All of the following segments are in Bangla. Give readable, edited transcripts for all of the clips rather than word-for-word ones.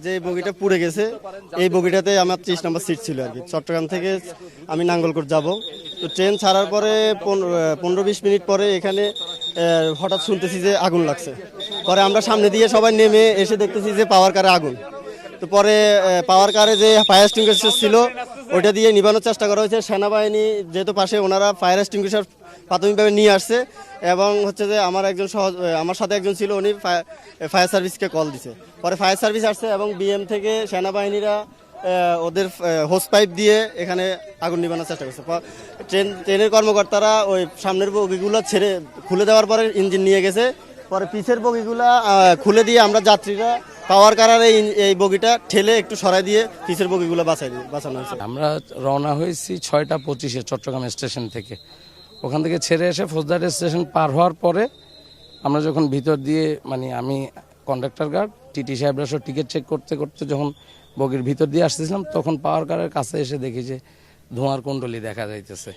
যে বগিটা পুড়ে গেছে এই বগিটাতে আমার 30 নম্বর সিট ছিল আর কি। চট্টগ্রাম থেকে আমি নাঙ্গলকোট যাব, তো ট্রেন ছাড়ার পরে 15-20 মিনিট পরে এখানে হঠাৎ শুনতেছি যে আগুন লাগছে। পরে আমরা সামনে দিয়ে সবাই নেমে এসে দেখতেছি যে পাওয়ার কারে আগুন। তো পরে পাওয়ার কারে যে ফায়ার এক্সটিংগুইশার ছিল ওইটা দিয়ে নিভানোর চেষ্টা করা হয়েছে। সেনাবাহিনী যেহেতু পাশে, ওনারা ফায়ার এক্সটিংগুইশার প্রাথমিকভাবে নিয়ে আসছে এবং হচ্ছে যে আমার সাথে একজন ছিল, উনি ফায়ার সার্ভিসকে কল দিছে। পরে ফায়ার সার্ভিস আসছে এবং বিএম থেকে সেনাবাহিনীরা ওদের হোস পাইপ দিয়ে এখানে আগুন নিভানোর চেষ্টা করছে। ট্রেনের কর্মকর্তারা ওই সামনের বগিগুলো খুলে দেওয়ার পরে ইঞ্জিন নিয়ে গেছে। পরে পিছের বগিগুলা খুলে দিয়ে আমরা যাত্রীরা পাওয়ার কারারে এই বগিটা ঠেলে একটু সরাই দিয়ে পিছের বগিগুলো বাঁচানো হয়েছে। আমরা রওনা হয়েছি 6টা 25-এ চট্টগ্রাম স্টেশন থেকে। ওখান থেকে ছেড়ে এসে ফৌজদার স্টেশন পার হওয়ার পরে আমরা যখন ভিতর দিয়ে আমি কন্ডাক্টর গার্ড টিটি সাহেবরা সব টিকিট চেক করতে করতে যখন বগির ভিতর দিয়ে আসতেছিলাম, তখন পাওয়ার কারের কাছে এসে দেখি যে ধোঁয়ার কুণ্ডলি দেখা যাইতেছে।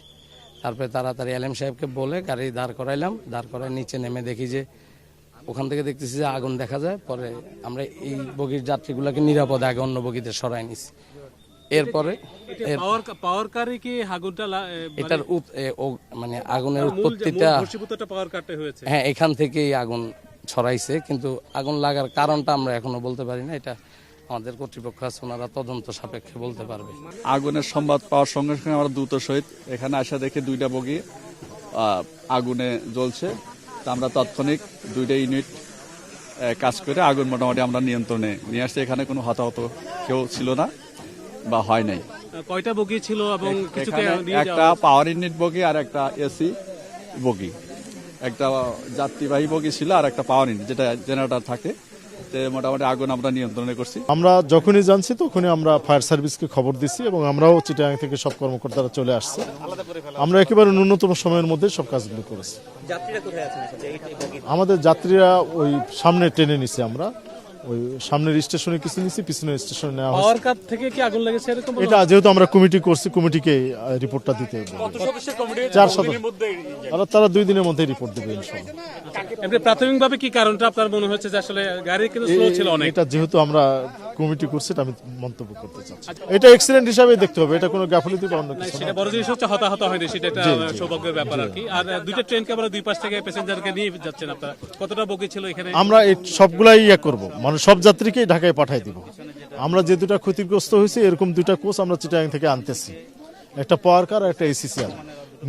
তারপরে তাড়াতাড়ি আলেম সাহেবকে বলে গাড়ি দাঁড় করাইলাম। দাঁড় করায় নিচে নেমে দেখি যে ওখান থেকে দেখতেছি যে আগুন দেখা যায়। পরে আমরা এই বগির যাত্রীগুলোকে নিরাপদে আগে অন্য বগিতে সরাই নিছি। এরপরে পাওয়ার কারে কি আগুনটা এটার আগুনের উৎপত্তিটা হয়েছে? হ্যাঁ, এখান থেকেই আগুন ছড়াইছে, কিন্তু আগুন লাগার কারণটা আমরা এখনো বলতে পারি না। এটা আমাদের কর্তৃপক্ষ আছে, ওনারা তদন্ত সাপেক্ষে বলতে পারবে। আগুনের সংবাদ পাওয়ার সঙ্গে সঙ্গে আমরা দ্রুত সহিত এখানে আসা দেখে 2টা বগি আগুনে জ্বলছে। তা আমরা তাৎক্ষণিক 2টা ইউনিট কাজ করে আগুন মোটামুটি আমরা নিয়ন্ত্রণে নিয়ে আসছি। এখানে কোনো হতাহত কেউ ছিল না বা হয় নাই। কয়টা বগি ছিল এবং একটা পাওয়ার ইউনিট বগি আর একটা এসি বগি, একটা যাত্রীবাহী বগি ছিল আর একটা পাওয়ার ইউনিট যেটা জেনারেটর থাকে। মোটামুটি আগুন আমরা নিয়ন্ত্রণে করছি। আমরা যখনই জানছি তখনই আমরা ফায়ার সার্ভিসকে খবর দিচ্ছি এবং আমরাও চিটাগাং থেকে সব কর্মকর্তারা চলে আসছে। আমরা একেবারে ন্যূনতম সময়ের মধ্যে সব কাজগুলো করেছি। আমাদের যাত্রীরা ওই সামনে টেনে নিছি, আমরা ওই সামনের স্টেশনে কিছু নিছি, পিছনের স্টেশনে নেওয়া হয়েছে। পাওয়ার কার থেকে কি আগুন লেগেছে এরকম? এটা যেহেতু আমরা কমিটি করছি, কমিটিকে রিপোর্টটা দিতে হবে। 4 সদস্য, তারা 2 দিনের মধ্যে রিপোর্ট দেবে ইনশাআল্লাহ। এমনি প্রাথমিকভাবে কি কারণটা আপনার মনে হচ্ছে যে আসলে গাড়ি কিন্তু স্লো ছিল অনেক? এটা যেহেতু আমরা কমিটি করছি, এটা আমি মন্তব্য করতে চাচ্ছি। এটা অ্যাক্সিডেন্ট হিসাবে দেখতে হবে, এটা কোনো গাফিলতি বা অন্য কিছু না। সেটা বড় জিনিস হচ্ছে হতাহত হয়নি, সেটা একটা সৌভাগ্যের ব্যাপার আর কি। আর 2টা ট্রেনকে আমরা 2 পাশ থেকে প্যাসেঞ্জারকে নিয়ে যাচ্ছেন আপনারা, কতটা বগি ছিল এখানে? আমরা সবগুলাই করব, সব যাত্রীকেই ঢাকায় পাঠাই দিব। আমরা যে 2টা ক্ষতিগ্রস্ত হয়েছে এরকম 2টা কোচ আমরা চিটাগাং থেকে আনতেছি, একটা পাওয়ার কার আর একটা এসিসিআর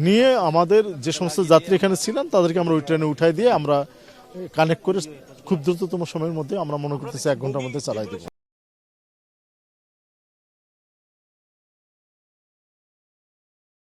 নিয়ে। আমাদের যে সমস্ত যাত্রী এখানে ছিলেন তাদেরকে আমরা ওই ট্রেনে উঠাই দিয়ে আমরা কানেক্ট করে খুব দ্রুততম সময়ের মধ্যে, আমরা মনে করতেছি 1 ঘন্টার মধ্যে চালাই দেব।